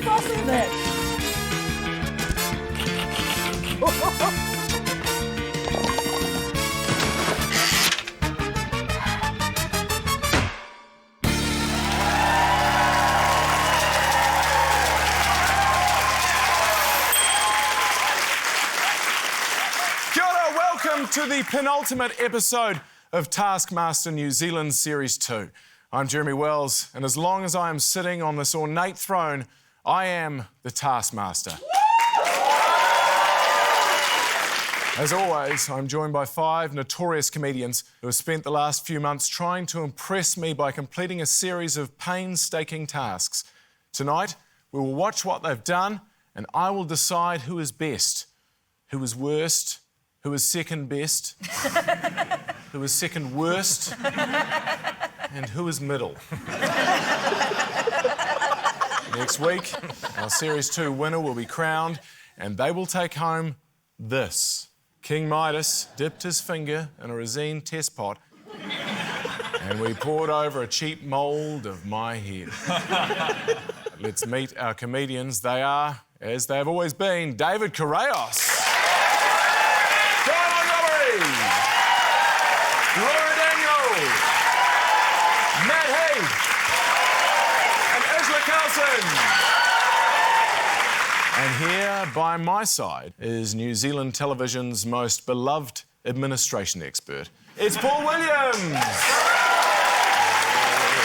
faster than that. Kia ora, welcome to the penultimate episode of Taskmaster New Zealand Series 2. I'm Jeremy Wells, and as long as I am sitting on this ornate throne, I am the Taskmaster. As always, I'm joined by 5 notorious comedians who have spent the last few months trying to impress me by completing a series of painstaking tasks. Tonight, we will watch what they've done, and I will decide who is best, who is worst, who is second best, who is second worst, and who is middle. Next week, our Series 2 winner will be crowned, and they will take home this. King Midas dipped his finger in a resin test pot, and we poured over a cheap mould of my head. Let's meet our comedians. They are, as they have always been, David Correos. Laura Daniel, Matt Heath, and Isla Carlson. And here by my side is New Zealand television's most beloved administration expert. It's Paul Williams.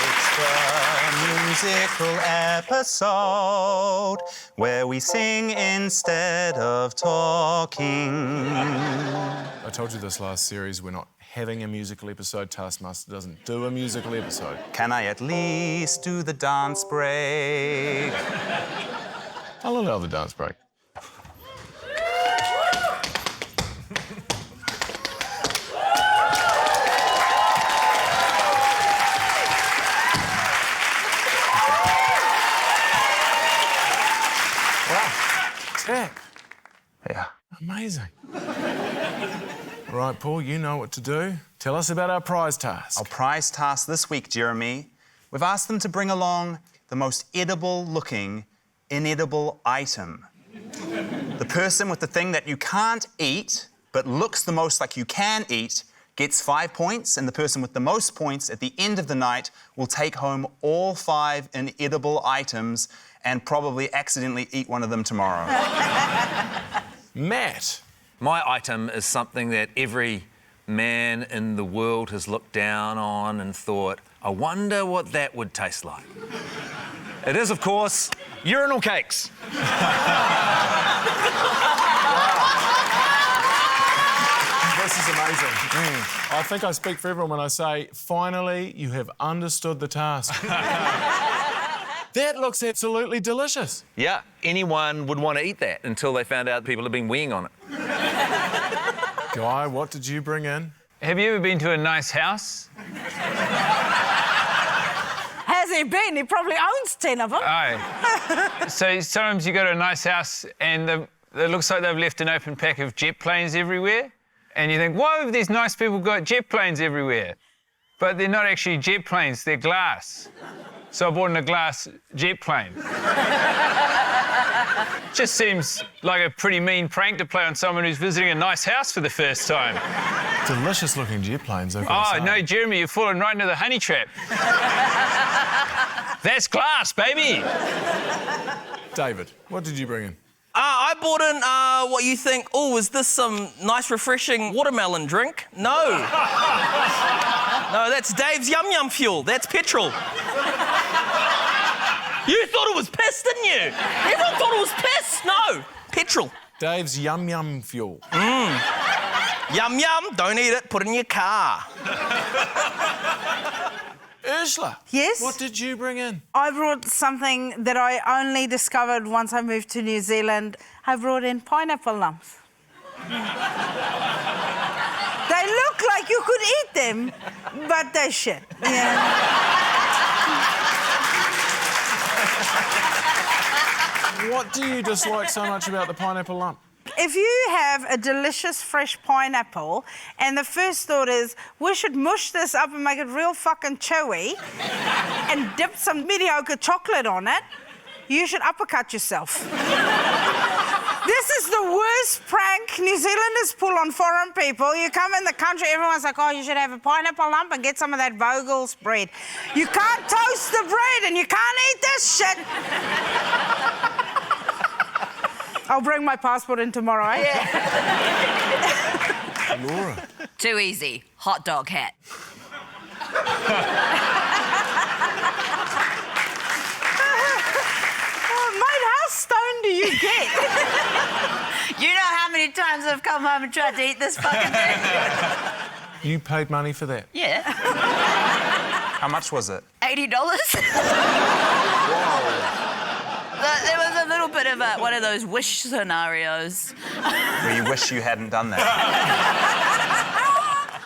It's the musical episode where we sing instead of talking. I told you this last series, we're not having a musical episode. Taskmaster doesn't do a musical episode. Can I at least do the dance break? I'll allow the dance break. Wow, tap. Yeah. Amazing. All right, Paul, you know what to do. Tell us about our prize task. Our prize task this week, Jeremy, we've asked them to bring along the most edible-looking, inedible item. The person with the thing that you can't eat but looks the most like you can eat gets 5 points, and the person with the most points at the end of the night will take home all 5 inedible items and probably accidentally eat one of them tomorrow. Matt. My item is something that every man in the world has looked down on and thought, I wonder what that would taste like. It is, of course, urinal cakes. This is amazing. I think I speak for everyone when I say, finally, you have understood the task. That looks absolutely delicious. Yeah, anyone would want to eat that until they found out people had been weeing on it. Guy, what did you bring in? Have you ever been to a nice house? Has he been? He probably owns 10 of them. Aye. So sometimes you go to a nice house and it looks like they've left an open pack of jet planes everywhere. And you think, why have these nice people got jet planes everywhere? But they're not actually jet planes, they're glass. So I bought in a glass jet plane. Just seems like a pretty mean prank to play on someone who's visiting a nice house for the first time. Delicious looking jet planes, I've got Oh, to say. no, Jeremy, you've fallen right into the honey trap. That's glass, baby. David, what did you bring in? I bought in what you think, oh, is this some nice, refreshing watermelon drink? No. No, that's Dave's Yum Yum fuel. That's petrol. You thought it was piss, didn't you? Everyone thought it was piss. No, petrol. Dave's Yum Yum fuel. Yum Yum, don't eat it, put it in your car. Ursula. Yes? What did you bring in? I brought something that I only discovered once I moved to New Zealand. I brought in pineapple lumps. They look like you could eat them, but they're shit. Yeah. What do you dislike so much about the pineapple lump? If you have a delicious fresh pineapple and the first thought is, we should mush this up and make it real fucking chewy and dip some mediocre chocolate on it, you should uppercut yourself. This is the worst prank New Zealanders pull on foreign people. You come in the country, everyone's like, oh, you should have a pineapple lump and get some of that Vogel's bread. You can't toast the bread and you can't eat this shit. I'll bring my passport in tomorrow, eh? Hey, Laura. Too easy. Hot dog hat. Mate, how stoned do you get? You know how many times I've come home and tried to eat this fucking thing? You paid money for that? Yeah. How much was it? $80. There was a little bit of one of those wish scenarios. Where you wish you hadn't done that.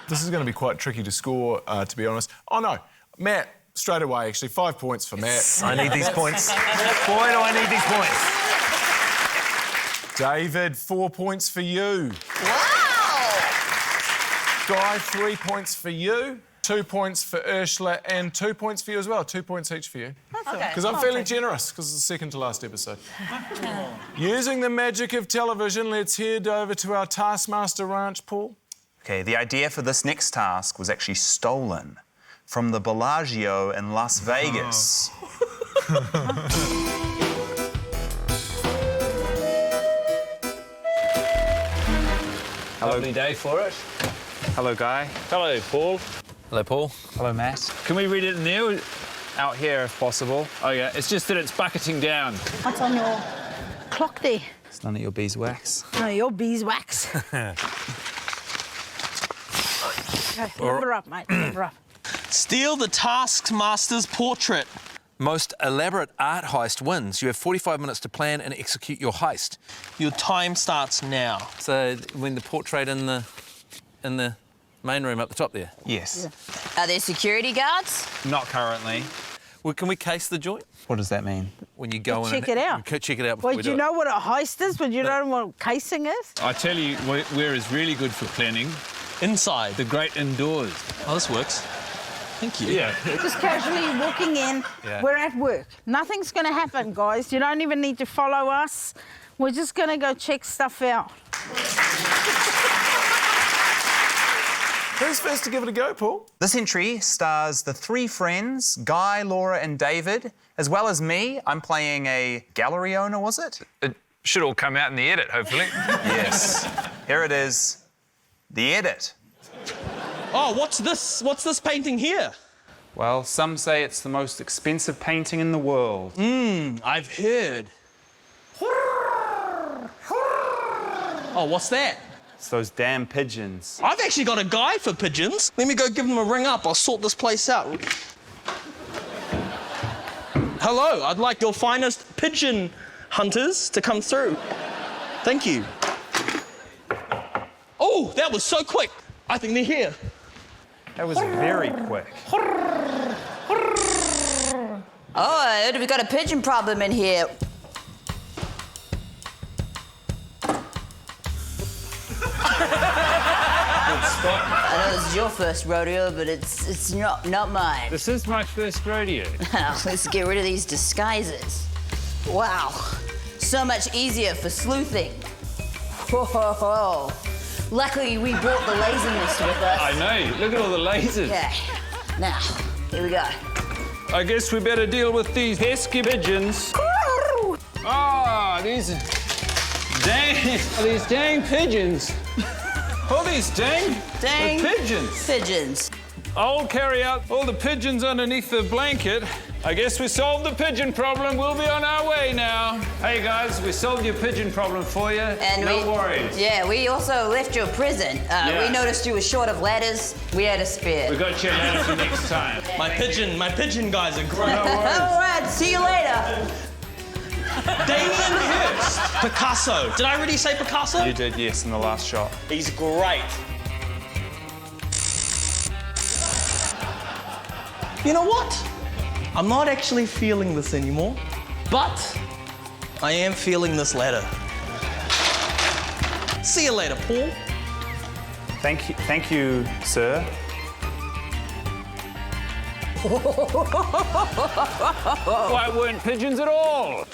This is going to be quite tricky to score, to be honest. Oh, no. Matt, straight away, actually. 5 points for Matt. I need these points. Boy, do I need these points. David, 4 points for you. Wow! Guy, 3 points for you. 2 points for Ursula and 2 points for you as well. 2 points each for you. Okay. Because I'm feeling generous, because it's the second to last episode. Using the magic of television, let's head over to our Taskmaster ranch, Paul. Okay, the idea for this next task was actually stolen from the Bellagio in Las Vegas. Lovely day for it. Hello, Guy. Hello, Paul. Hello, Paul. Hello, Matt. Can we read it in there? Or- Out here, if possible. Oh, yeah. It's just that it's bucketing down. What's on your clock there? It's none of your beeswax. No, your beeswax. Okay, number up, mate. Number up. Steal the Taskmaster's portrait. Most elaborate art heist wins. You have 45 minutes to plan and execute your heist. Your time starts now. So when the portrait in the main room up the top there. Yes. Are there security guards? Not currently. Well, can we case the joint What does that mean? when you go in? Check and it out. Check it out before Well, we do you do it. know what a heist is? But you know what casing is? I tell you where is really good for planning. Inside. The great indoors. Oh, this works. Thank you. Yeah. Just casually walking in. Yeah. We're at work. Nothing's going to happen, guys. You don't even need to follow us. We're just going to go check stuff out. Who's first to give it a go, Paul? This entry stars the 3 friends, Guy, Laura and David, as well as me. I'm playing a gallery owner, was it? It should all come out in the edit, hopefully. Yes. Here it is. The edit. Oh, what's this? What's this painting here? Well, some say it's the most expensive painting in the world. I've heard. Oh, what's that? It's those damn pigeons. I've actually got a guy for pigeons. Let me go give them a ring up. I'll sort this place out. Hello, I'd like your finest pigeon hunters to come through. Thank you. Oh, that was so quick. I think they're here. That was very quick. Oh, I heard we got a pigeon problem in here. I know this is your first rodeo, but it's not mine. This is my first rodeo. Let's get rid of these disguises. Wow, so much easier for sleuthing. Whoa. Luckily, we brought the laser mist with us. I know. Look at all the lasers. Yeah. Now, here we go. I guess we better deal with these pesky pigeons. Ah, these dang pigeons. Oh, these dang pigeons. Pigeons. I'll carry out all the pigeons underneath the blanket. I guess we solved the pigeon problem. We'll be on our way now. Hey, guys, we solved your pigeon problem for you. And no worries. Yeah, we also left your prison. We noticed you were short of ladders. We had a spare. We got you a ladder for next time. My pigeon guys are great. All right, see you later. Damien Hirst. Picasso. Did I already say Picasso? You did, yes, in the last shot. He's great. You know what? I'm not actually feeling this anymore, but I am feeling this ladder. See you later, Paul. Thank you, sir. Why, it weren't pigeons at all.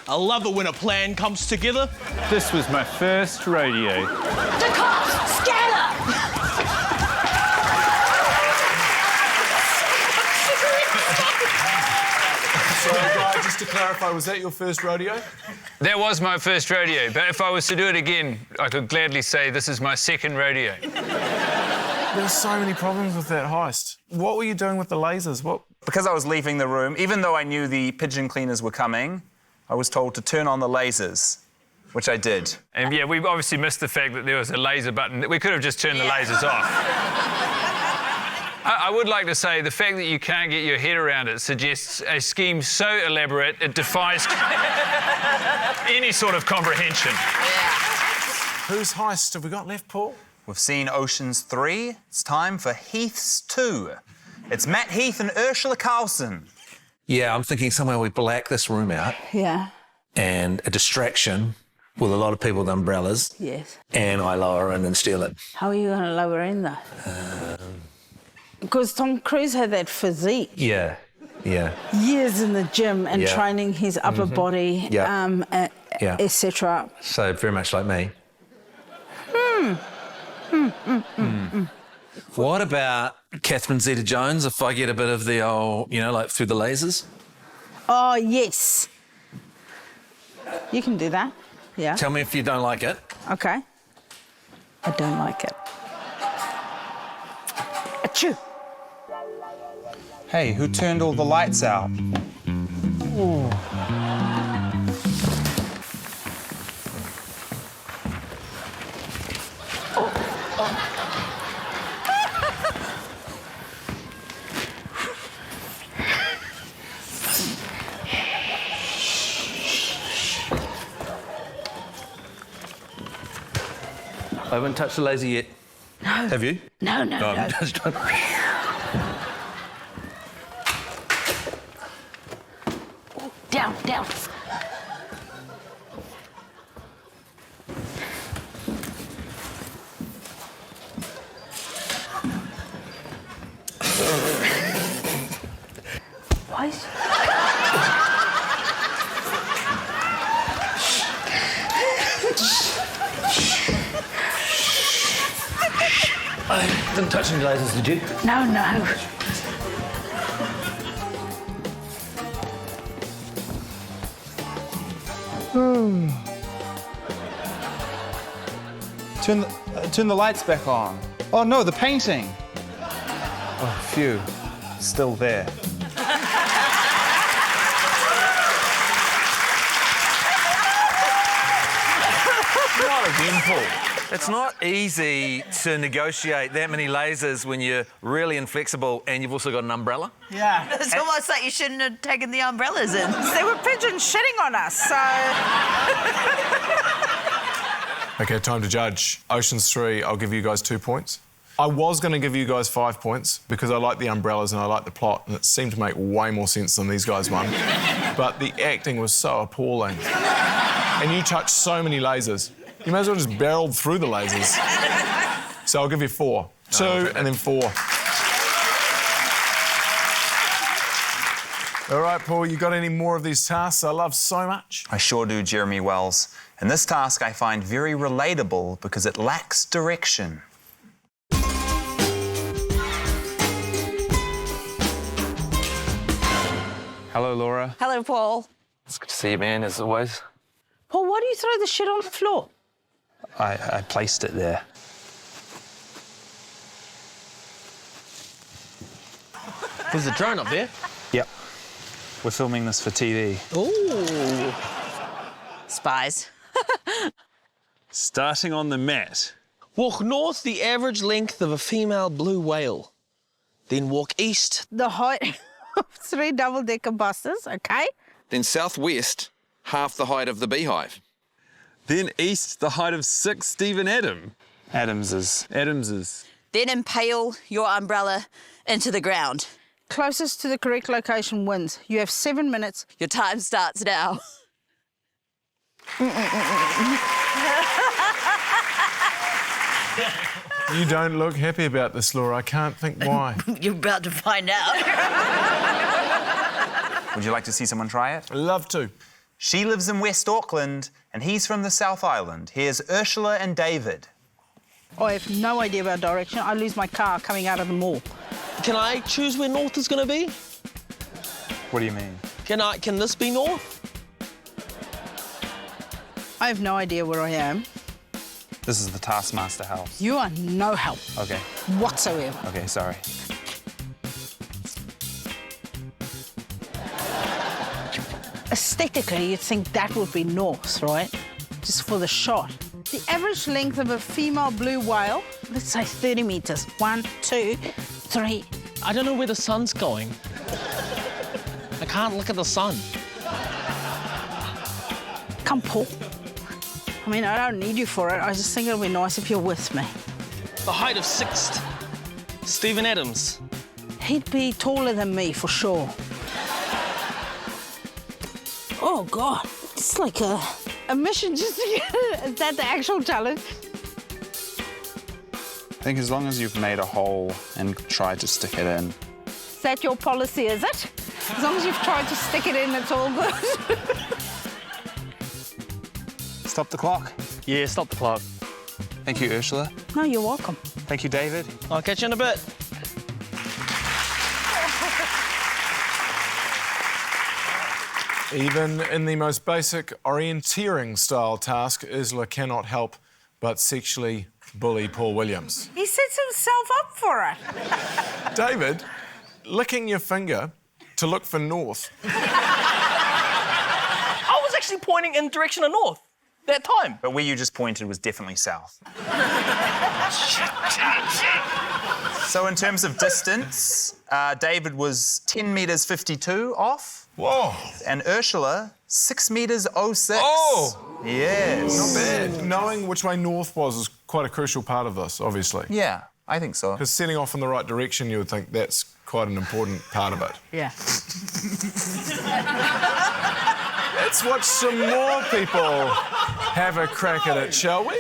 I love it when a plan comes together. This was my first rodeo. The cops! Scatter! Sorry, Guy, just to clarify, was that your first rodeo? That was my first rodeo, but if I was to do it again, I could gladly say this is my second rodeo. There were so many problems with that heist. What were you doing with the lasers? What? Because I was leaving the room, even though I knew the pigeon cleaners were coming, I was told to turn on the lasers, which I did. And yeah, we obviously missed the fact that there was a laser button. We could have just turned the lasers off. I would like to say the fact that you can't get your head around it suggests a scheme so elaborate it defies any sort of comprehension. Whose heist have we got left, Paul? We've seen Ocean's 3. It's time for Heath's 2. It's Matt Heath and Ursula Carlson. Yeah, I'm thinking somewhere we black this room out Yeah. and a distraction with a lot of people with umbrellas. Yes. And I lower in and steal it. How are you going to lower in, though? Because Tom Cruise had that physique. Yeah, yeah. Years in the gym and Yeah. training his upper body, Yeah. Yeah. etc. So very much like me. What about Catherine Zeta-Jones if I get a bit of the old, you know, like through the lasers? Oh, yes. You can do that. Yeah. Tell me if you don't like it. Okay. I don't like it. Achoo. Hey, who turned all the lights out? I haven't touched the laser yet. No. Have you? No. I'm just trying. Down. Why is... I didn't touch any lasers, did you? No. Turn the lights back on. Oh no, the painting. Oh, phew. Still there. Not again, Paul. It's not easy to negotiate that many lasers when you're really inflexible and you've also got an umbrella. Yeah. It's almost like you shouldn't have taken the umbrellas in. There were pigeons shitting on us, so... OK, time to judge. Ocean's 3, I'll give you guys 2 points. I was going to give you guys 5 points because I like the umbrellas and I like the plot, and it seemed to make way more sense than these guys won. But the acting was so appalling. And you touched so many lasers. You may as well just barreled through the lasers. So I'll give you 4. 2 and then 4. All right, Paul, you got any more of these tasks I love so much? I sure do, Jeremy Wells. And this task I find very relatable because it lacks direction. Hello, Laura. Hello, Paul. It's good to see you, man, as always. Paul, why do you throw the shit on the floor? I placed it there. There's a drone up there. Yep. We're filming this for TV. Ooh. Spies. Starting on the mat. Walk north the average length of a female blue whale. Then walk east. The height of 3 double-decker buses, OK? Then southwest, half the height of the beehive. Then east, the height of 6 Stephen Adams's. Then impale your umbrella into the ground. Closest to the correct location wins. You have 7 minutes. Your time starts now. You don't look happy about this, Laura. I can't think why. You're about to find out. Would you like to see someone try it? I'd love to. She lives in West Auckland, and he's from the South Island. Here's Ursula and David. I have no idea about direction. I lose my car coming out of the mall. Can I choose where north is going to be? What do you mean? Can this be north? I have no idea where I am. This is the Taskmaster house. You are no help Okay. whatsoever. Okay, sorry. Aesthetically, you'd think that would be north, right? Just for the shot. The average length of a female blue whale, let's say 30 meters. 1, 2, 3. I don't know where the sun's going. I can't look at the sun. Come, Paul. I mean, I don't need you for it. I just think it'll be nice if you're with me. The height of 6th. Stephen Adams. He'd be taller than me, for sure. Oh, God. It's like a mission just to get it. Is that the actual challenge? I think as long as you've made a hole and tried to stick it in. Is that your policy, is it? As long as you've tried to stick it in, it's all good. Stop the clock. Yeah, stop the clock. Thank you, Ursula. No, you're welcome. Thank you, David. I'll catch you in a bit. Even in the most basic orienteering style task, Ursula cannot help but sexually bully Paul Williams. He sets himself up for it. David, licking your finger to look for north. I was actually pointing in direction of north that time. But where you just pointed was definitely south. So in terms of distance, David was 10 metres 52 off. Whoa! And Ursula, 6 metres 06. Oh! Yes. Not bad. Knowing which way north was is quite a crucial part of this, obviously. Yeah, I think so. Because setting off in the right direction, you would think that's quite an important part of it. Yeah. Let's watch some more people have a crack at it, shall we?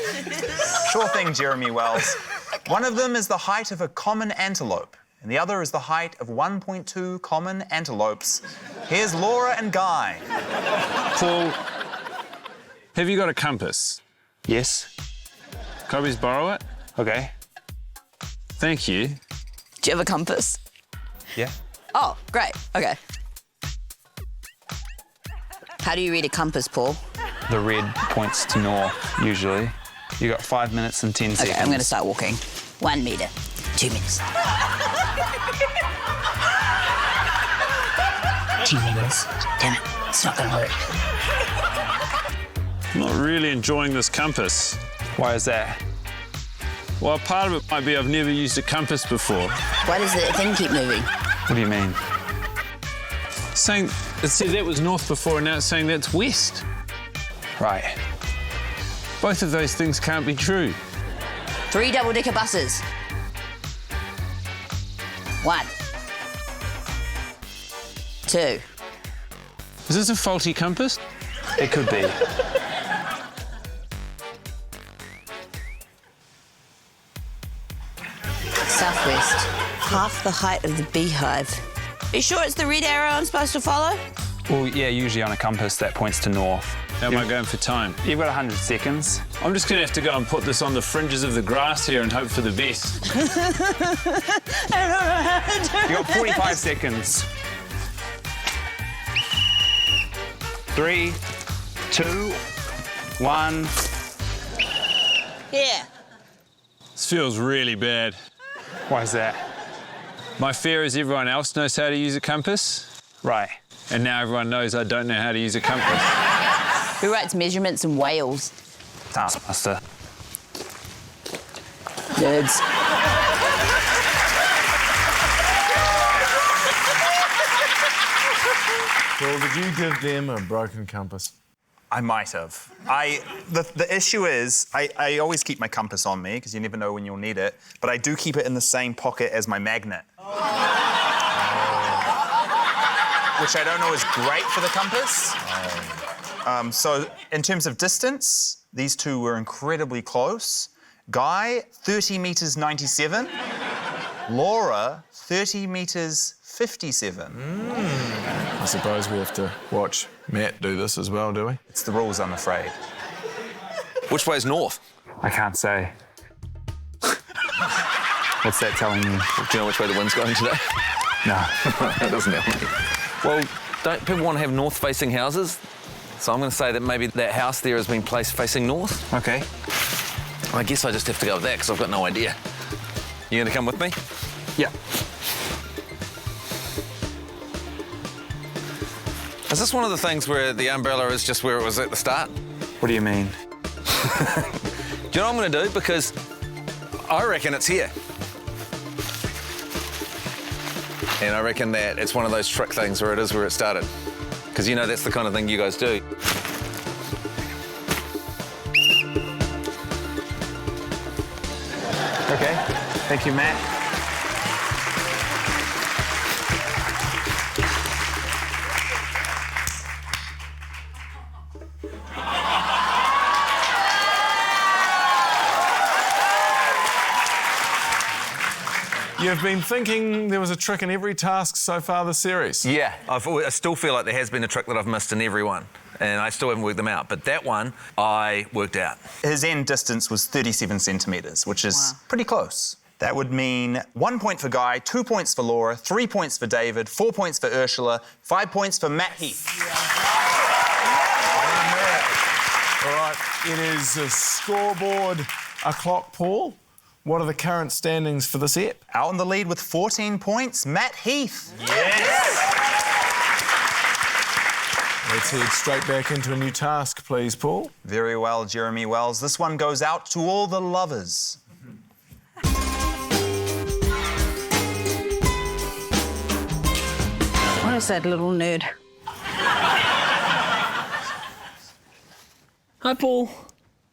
Sure thing, Jeremy Wells. One of them is the height of a common antelope, and the other is the height of 1.2 common antelopes. Here's Laura and Guy. Paul, have you got a compass? Yes. Can I please borrow it? Okay. Thank you. Do you have a compass? Yeah. Oh, great. Okay. How do you read a compass, Paul? The red points to north, usually. You got 5 minutes and 10 seconds. Okay, I'm going to start walking. 1 meter, 2 meters. 2 meters. Damn it, it's not going to work. I'm not really enjoying this compass. Why is that? Well, part of it might be I've never used a compass before. Why does the thing keep moving? What do you mean? Saying it said that was north before, and now it's saying that's west. Right. Both of those things can't be true. 3 double-decker buses. 1. 2. Is this a faulty compass? It could be. Southwest. Half the height of the beehive. Are you sure it's the red arrow I'm supposed to follow? Well, yeah, usually on a compass that points to north. How am I going for time? You've got 100 seconds. I'm just going to have to go and put this on the fringes of the grass here and hope for the best. I don't know how to do You got 45 seconds. 3, 2, 1. Yeah. This feels really bad. Why is that? My fear is everyone else knows how to use a compass, Right. and now everyone knows I don't know how to use a compass. Who writes measurements in Wales? Taskmaster. Nerds. Paul, did you give them a broken compass? I might have. The issue is, I always keep my compass on me, because you never know when you'll need it, but I do keep it in the same pocket as my magnet. Which I don't know is great for the compass. So in terms of distance, these two were incredibly close. Guy, 30 metres 97. Laura, 30 metres 57. I suppose we have to watch Matt do this as well, do we? It's the rules, I'm afraid. Which way's north? I can't say. What's that telling you? Do you know which way the wind's going today? No. That doesn't help me. Well, don't people want to have north-facing houses? So I'm going to say that maybe that house there has been placed facing north. Okay. I guess I just have to go with that because I've got no idea. You going to come with me? Yeah. Is this one of the things where the umbrella is just where it was at the start? What do you mean? Do you know what I'm going to do? Because I reckon it's here. And I reckon that it's one of those trick things where it is where it started. Because, you know, that's the kind of thing you guys do. Okay. Thank you, Matt. You've been thinking there was a trick in every task so far this series. Yeah, I still feel like there has been a trick that I've missed in every one, and I still haven't worked them out. But that one, I worked out. His end distance was 37 centimetres, which is pretty close. That would mean 1 point for Guy, 2 points for Laura, 3 points for David, 4 points for Ursula, 5 points for Matt Heath. All right, it is a scoreboard o'clock, Paul. What are the current standings for this ep? Out in the lead with 14 points, Matt Heath. Let's head straight back into a new task, please, Paul. Very well, Jeremy Wells. This one goes out to all the lovers. What is that little nerd? Hi, Paul.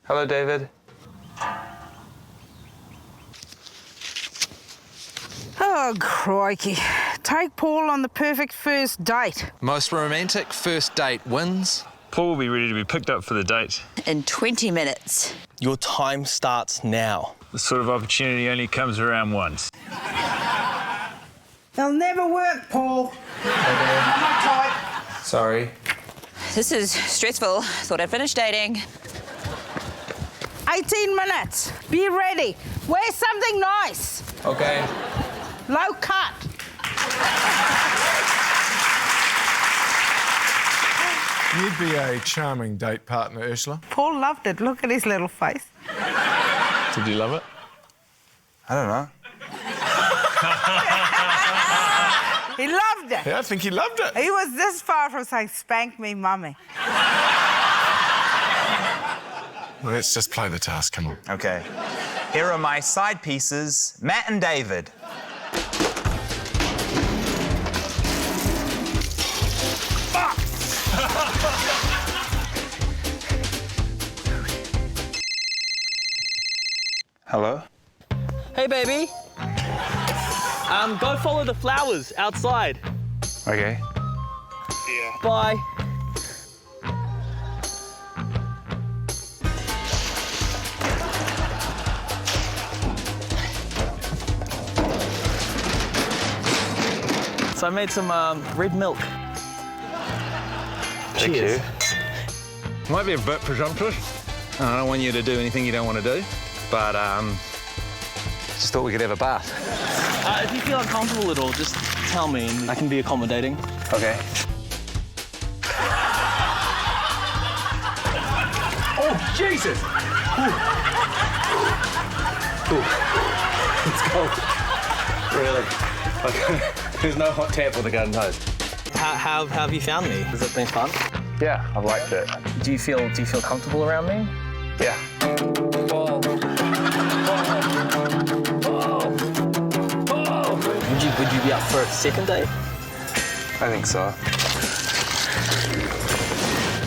Hello, David. Oh, crikey. Take Paul on the perfect first date. Most romantic first date wins. Paul will be ready to be picked up for the date. In 20 minutes. Your time starts now. This sort of opportunity only comes around once. They'll never work, Paul. I'm not tight. Sorry. This is stressful. Thought I'd finish dating. 18 minutes. Be ready. Wear something nice. Okay. Low cut. You'd be a charming date partner, Ursula. Paul loved it. Look at his little face. Did you love it? I don't know. He loved it. Yeah, I think he loved it. He was this far from saying, spank me, mummy. Let's just play the task, come on. Okay. Here are my side pieces, Matt and David. Hello? Hey, baby. Go follow the flowers outside. Okay. Bye. So I made some red milk. Thank Cheers. you. Might be a bit presumptuous. I don't want you to do anything you don't want to do, but just thought we could have a bath. If you feel uncomfortable at all, just tell me and I can be accommodating. Okay. Oh, Jesus! It's cold. Really. Okay. There's no hot tap with a garden hose. How have you found me? Has it been fun? Yeah, I've liked it. Do you feel comfortable around me? Yeah. Would you be up for a second date? I think so.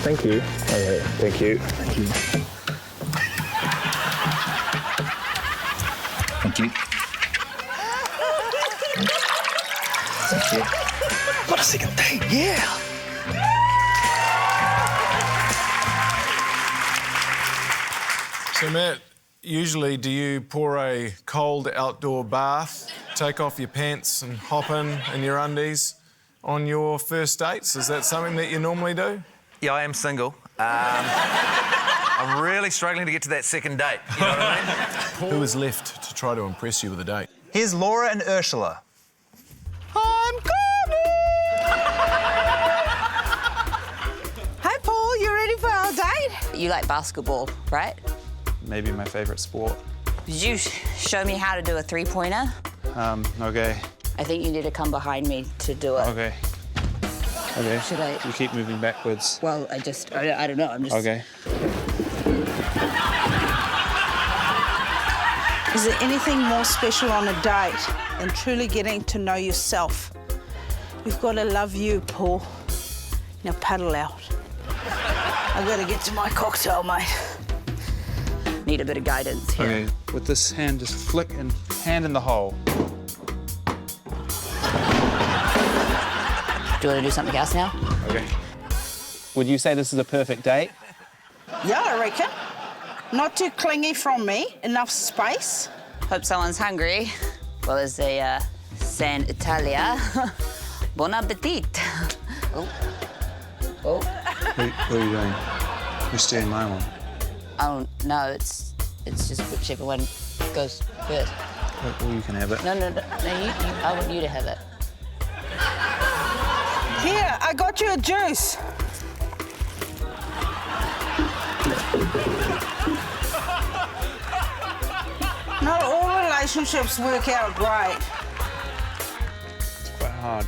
Thank you. Okay, thank you. Thank you. Thank you. Thank you. What a second date, yeah! So, Matt, Usually, do you pour a cold outdoor bath, take off your pants and hop in your undies on your first dates? Is that something that you normally do? Yeah, I am single. I'm really struggling to get to that second date. You know what I mean? Who is left to try to impress you with a date? Here's Laura and Ursula. I'm coming! Hi, Paul. You ready for our date? You like basketball, right? Maybe my favourite sport. Could you show me how to do a three-pointer? Okay. I think you need to come behind me to do it. Okay. Okay. Should I? You keep moving backwards. Well, I don't know. I'm just... Okay. Is there anything more special on a date than truly getting to know yourself? You've got to love you, Paul. Now paddle out. I've got to get to my cocktail, mate. Need a bit of guidance here. Okay. With this hand, just flick and hand in the hole. Do you want to do something else now? Okay. Would you say this is a perfect date? Yeah, I reckon. Not too clingy from me. Enough space. Hope someone's hungry. Well, there's a San Italia. Bon appetit. Oh. Oh. What are you doing? You're stealing my one. Oh, no, it's just whichever one goes first. Well, you can have it. No, I want you to have it. Here, I got you a juice. Not all relationships work out great. It's quite hard.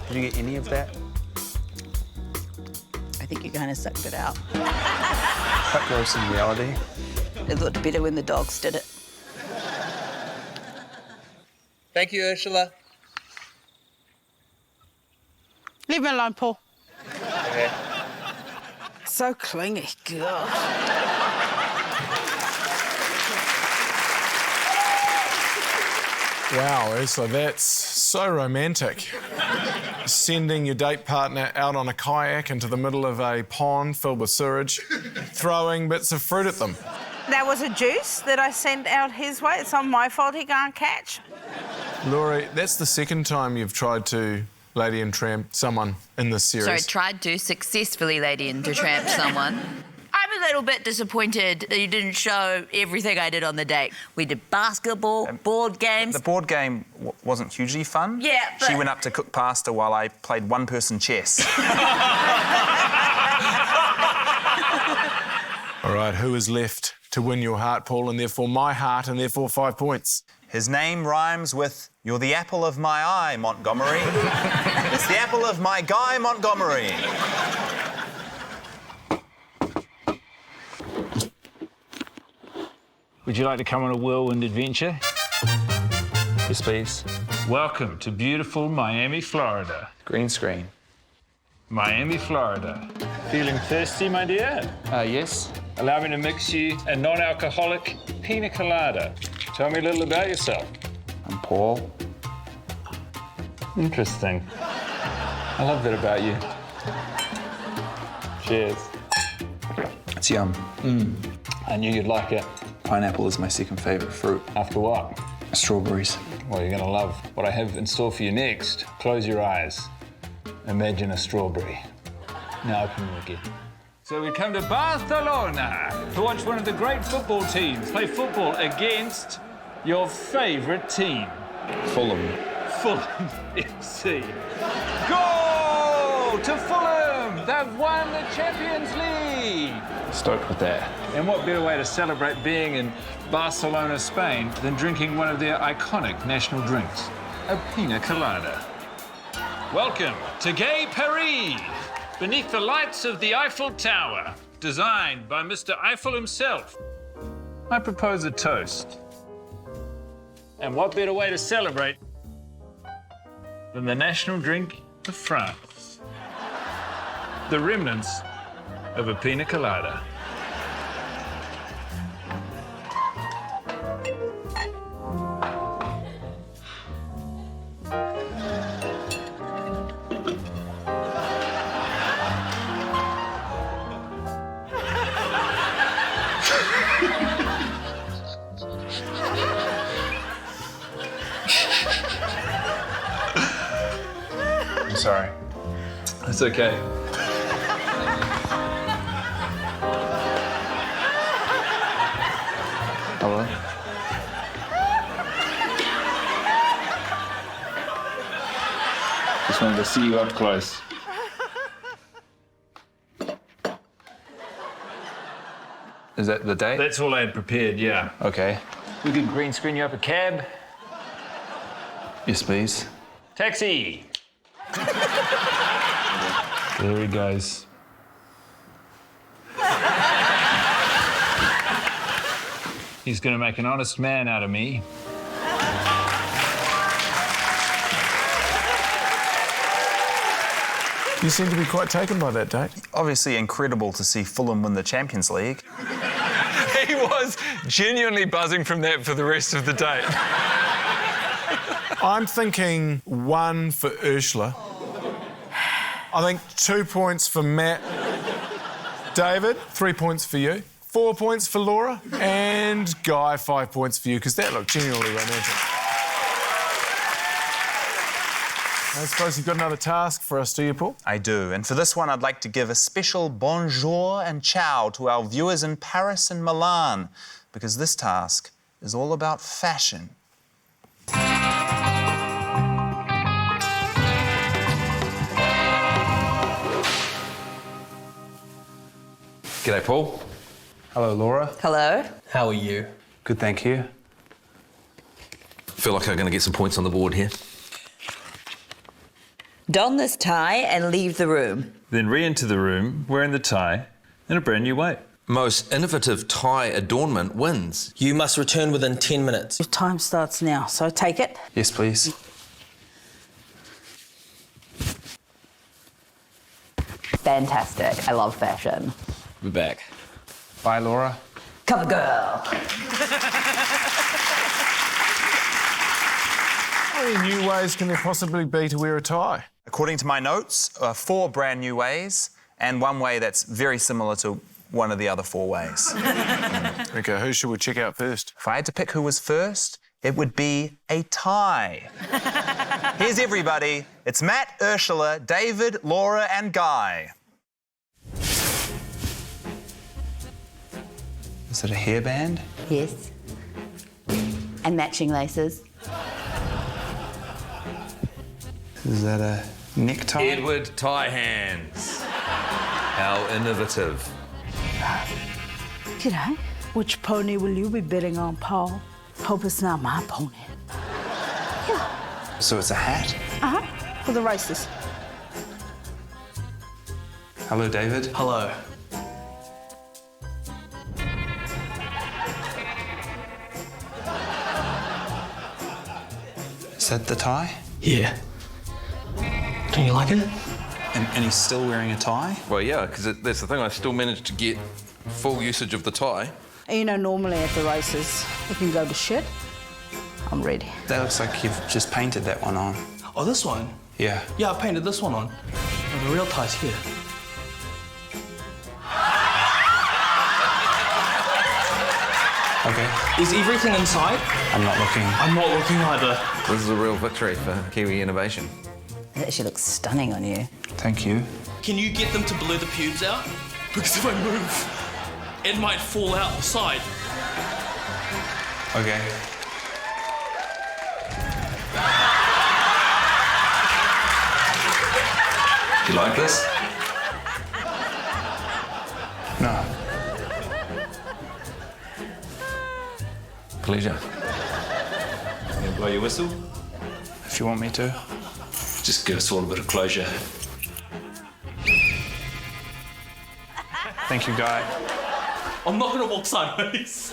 Did you get any of that? I think you kind of sucked it out. Quite gross in reality. It looked better when the dogs did it. Thank you, Ursula. Leave me alone, Paul. Okay. So clingy, God. Wow, Ursula, that's so romantic. Sending your date partner out on a kayak into the middle of a pond filled with sewage, throwing bits of fruit at them. That was a juice that I sent out his way. It's not my fault he can't catch. Laurie, that's the second time you've tried to Lady and Tramp someone in this series. Sorry, tried to successfully Lady and Tramp someone. I'm a little bit disappointed that you didn't show everything I did on the date. We did basketball, board games. The board game wasn't hugely fun. Yeah, but... She went up to cook pasta while I played one-person chess. All right, who is left to win your heart, Paul, and therefore my heart, and therefore 5 points? His name rhymes with "You're the apple of my eye, Montgomery." It's the apple of my guy, Montgomery. Would you like to come on a whirlwind adventure? Yes, please. Welcome to beautiful Miami, Florida. Green screen. Miami, Florida. Feeling thirsty, my dear? Yes. Allow me to mix you a non-alcoholic pina colada. Tell me a little about yourself. I'm Paul. Interesting. I love that about you. Cheers. It's yum. I knew you'd like it. Pineapple is my second favourite fruit. After what? Strawberries. Well, you're gonna love what I have in store for you next. Close your eyes. Imagine a strawberry. Now open them again. So we come to Barcelona to watch one of the great football teams play football against your favourite team. Fulham. Fulham FC. Goal to Fulham! They've won the Champions League! Stoked with that. And what better way to celebrate being in Barcelona, Spain, than drinking one of their iconic national drinks, a pina colada. Welcome to Gay Paris, beneath the lights of the Eiffel Tower, designed by Mr. Eiffel himself. I propose a toast. And what better way to celebrate than the national drink of France? The remnants of a pina colada. Sorry. It's okay. Hello? Just wanted to see you up close. Is that the date? That's all I had prepared, yeah. Okay. We could green screen you up a cab. Yes, please. Taxi! There he goes. He's gonna make an honest man out of me. You seem to be quite taken by that date. Obviously incredible to see Fulham win the Champions League. He was genuinely buzzing from that for the rest of the date. I'm thinking 1 for Ursula. I think 2 points for Matt. David, 3 points for you. 4 points for Laura. And Guy, 5 points for you, because that looked genuinely romantic. I suppose you've got another task for us, do you, Paul? I do, and for this one I'd like to give a special bonjour and ciao to our viewers in Paris and Milan, because this task is all about fashion. G'day, Paul. Hello, Laura. Hello? How are you? Good, thank you. Feel like I'm going to get some points on the board here. Don this tie and leave the room. Then re-enter the room wearing the tie in a brand new way. Most innovative tie adornment wins. You must return within 10 minutes. Your time starts now, so take it. Yes, please. Fantastic. I love fashion. We're back. Bye, Laura. Cover girl. How many new ways can there possibly be to wear a tie? According to my notes, 4 brand new ways and 1 way that's very similar to one of the other 4 ways. OK, who should we check out first? If I had to pick who was first, it would be a tie. Here's everybody. It's Matt, Ursula, David, Laura and Guy. Is it a hairband? Yes. And matching laces. Is that a necktie? Edward Tie Hands. How innovative. G'day. Which pony will you be betting on, Paul? Hope it's not my pony. So it's a hat? Uh-huh, for the races. Hello, David. Hello. Is that the tie? Yeah. Don't you like it? And he's still wearing a tie? Well, yeah, because that's the thing. I still managed to get full usage of the tie. You know, normally at the races, we can go to shit. I'm ready. That looks like you've just painted that one on. Oh, this one? Yeah. Yeah, I painted this one on. And the real tie's here. Okay. Is everything inside? I'm not looking. I'm not looking either. This is a real victory for Kiwi innovation. It actually looks stunning on you. Thank you. Can you get them to blur the pubes out? Because if I move, it might fall out the side. Okay. You like this? No. Pleasure. You gonna blow your whistle? If you want me to. Just give us all a bit of closure. Thank you, Guy. I'm not gonna walk sideways.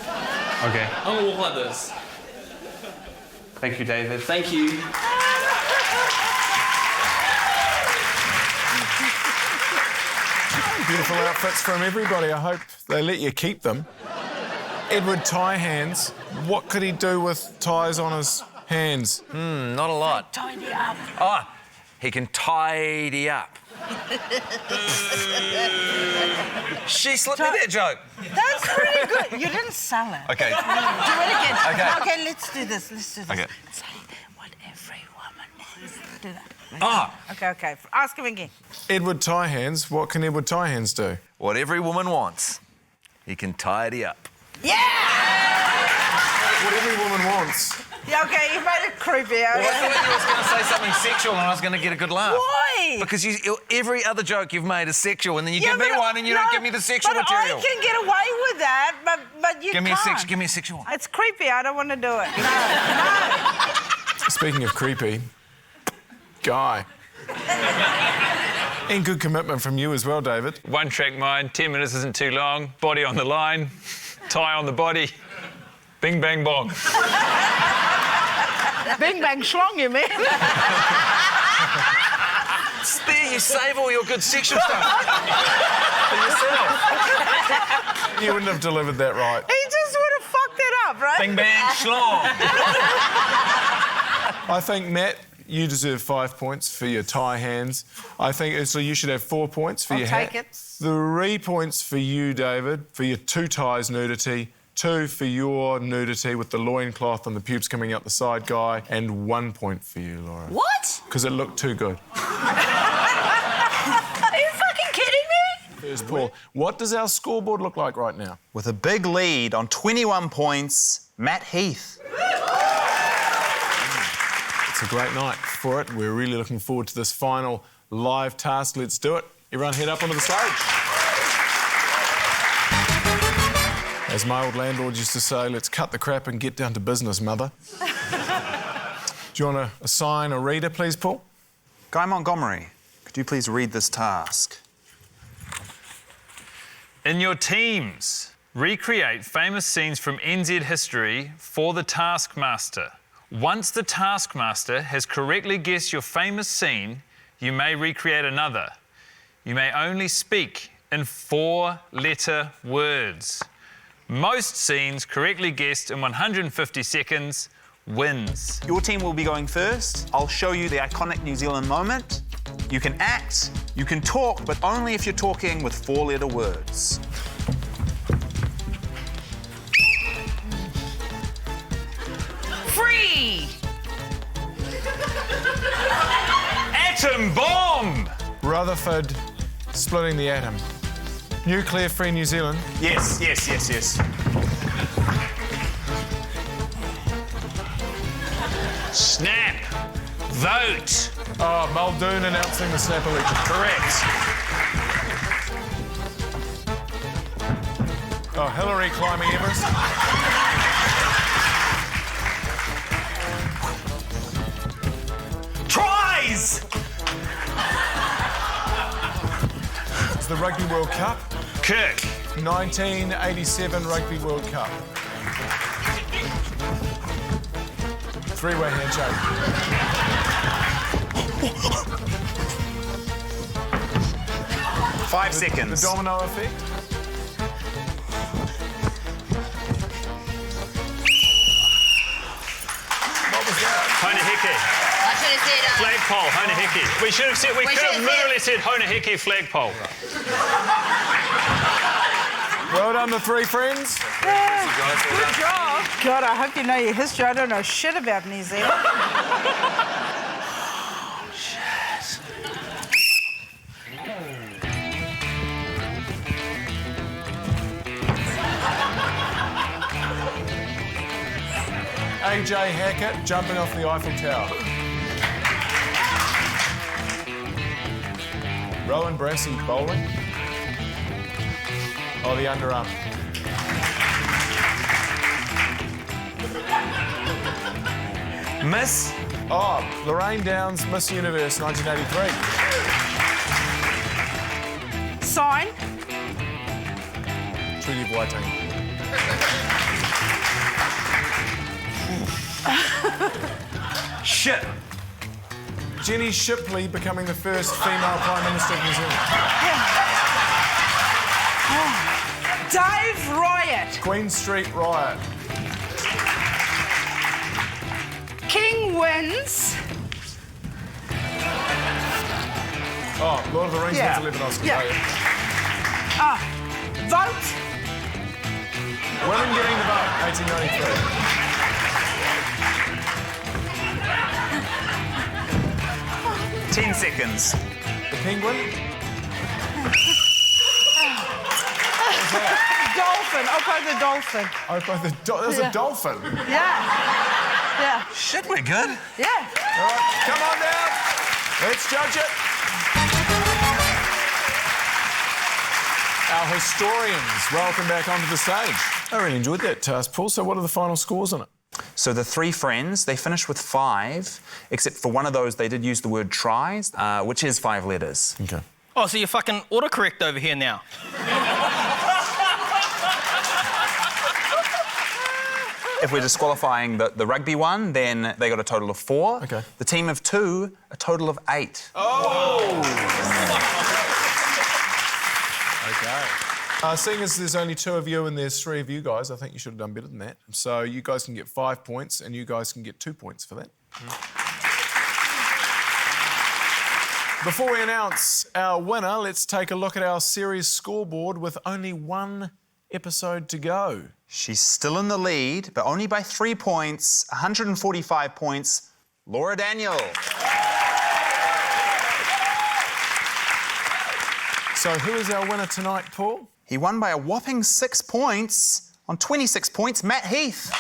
Okay. I'm gonna walk like this. Thank you, David. Thank you. Beautiful outfits from everybody. I hope they let you keep them. Edward Tie Hands. What could he do with ties on his hands? Not a lot. Tidy up. Oh, he can tidy up. She slipped me that joke. That's really good. You didn't sell it. Okay. Do it again. Okay. Okay, let's do this. Let's do this. Okay. Say what every woman wants. did I? Ah. Okay. Ask him again. Edward Tie Hands, what can Edward Tie Hands do? What every woman wants. He can tidy up. Yeah! What every woman wants. Yeah, okay, you made it creepy. Well, I thought you was going to say something sexual and I was going to get a good laugh. Why? Because every other joke you've made is sexual and then you Yeah, give me but- one and you don't give me the sexual but material. I can get away with that, but you Give me can't. give me a sexual one. It's creepy. I don't want to do it. No. Speaking of creepy, Guy. And good commitment from you as well, David. One track mind, 10 minutes isn't too long, body on the line, tie on the body, bing, bang, bong. Bing bang schlong, you mean? There, you save all your good sexual stuff for yourself. You wouldn't have delivered that right. He just would have fucked it up, right? Bing, bang, schlong. I think, Matt, you deserve 5 points for your tie hands. I think, Ursula, you should have 4 points for I'll your take hat. it. 3 points for you, David, for your 2 ties nudity. 2 for your nudity with the loincloth and the pubes coming out the side, Guy. And 1 point for you, Laura. What? Because it looked too good. Are you fucking kidding me? First, Paul, what does our scoreboard look like right now? With a big lead on 21 points, Matt Heath. It's a great night for it. We're really looking forward to this final live task. Let's do it. Everyone head up onto the stage. As my old landlord used to say, let's cut the crap and get down to business, mother. Do you want to assign a reader, please, Paul? Guy Montgomery, could you please read this task? In your teams, recreate famous scenes from NZ history for the Taskmaster. Once the Taskmaster has correctly guessed your famous scene, you may recreate another. You may only speak in 4-letter words. Most scenes correctly guessed in 150 seconds wins. Your team will be going first. I'll show you the iconic New Zealand moment. You can act, you can talk, but only if you're talking with 4-letter words. Free! Atom bomb! Rutherford splitting the atom. Nuclear-free New Zealand. Yes. Snap! Vote! Oh, Muldoon announcing the snap election. Correct. Oh, Hillary climbing Everest. Tries! It's the Rugby World Cup. Kirk. 1987 Rugby World Cup. Three-way handshake. 5 seconds. The domino effect. What was that? Honaheke. I should have said Flagpole, Honaheke. We should have said, we could have literally said Honaheke flagpole. Well done, the three friends. Good job. God, I hope you know your history. I don't know shit about New Zealand. AJ Hackett jumping off the Eiffel Tower. Rowan Brassey bowling. Oh, the underarm. Miss? Oh, Lorraine Downs, Miss Universe 1983. Sign. Treaty of Waitangi. Shit. Jenny Shipley becoming the first female Prime Minister of New Zealand. Dave Riot. Queen Street Riot. King wins. Oh, Lord of the Rings Yeah. wins 11 Oscars. Yeah. Vote. Women getting the vote, 1893. 10 seconds. The penguin? Dolphin. Opo the dolphin. There's a dolphin. Yeah. Shit, we're good. Yeah. All right, come on down. Let's judge it. Our historians, welcome back onto the stage. I really enjoyed that task, Paul. So what are the final scores on it? So the three friends, they finished with 5, except for one of those, they did use the word tries, which is 5 letters. Okay. Oh, so you're fucking autocorrect over here now. If we're disqualifying the rugby one, then they got a total of 4. Okay. The team of 2, a total of 8. Okay. Seeing as there's only 2 of you and there's 3 of you guys, I think you should have done better than that. So you guys can get 5 points and you guys can get 2 points for that. Before we announce our winner, let's take a look at our series scoreboard with only 1 episode to go. She's still in the lead, but only by 3 points, 145 points, Laura Daniel. So who is our winner tonight, Paul? He won by a whopping 6 points. On 26 points, Matt Heath.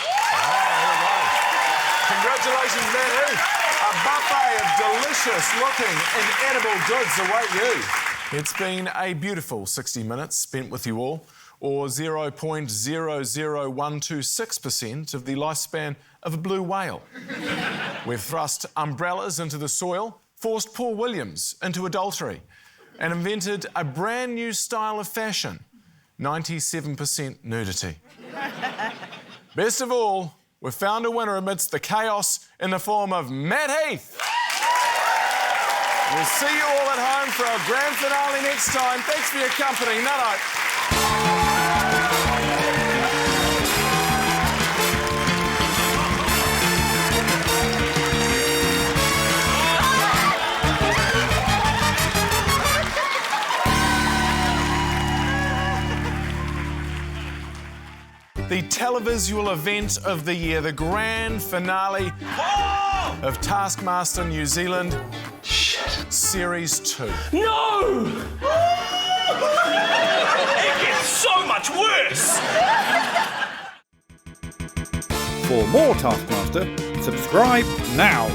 Congratulations, Matt Heath. A buffet of delicious-looking and edible goods await you. It's been a beautiful 60 minutes spent with you all, or 0.00126% of the lifespan of a blue whale. We've thrust umbrellas into the soil, forced Paul Williams into adultery, and invented a brand new style of fashion, 97% nudity. Best of all, we've found a winner amidst the chaos in the form of Matt Heath. We'll see you all at home for our grand finale next time. Thanks for your company. Night-night. The televisual event of the year, the grand finale of Taskmaster New Zealand Series 2. No! It gets so much worse! For more Taskmaster, subscribe now.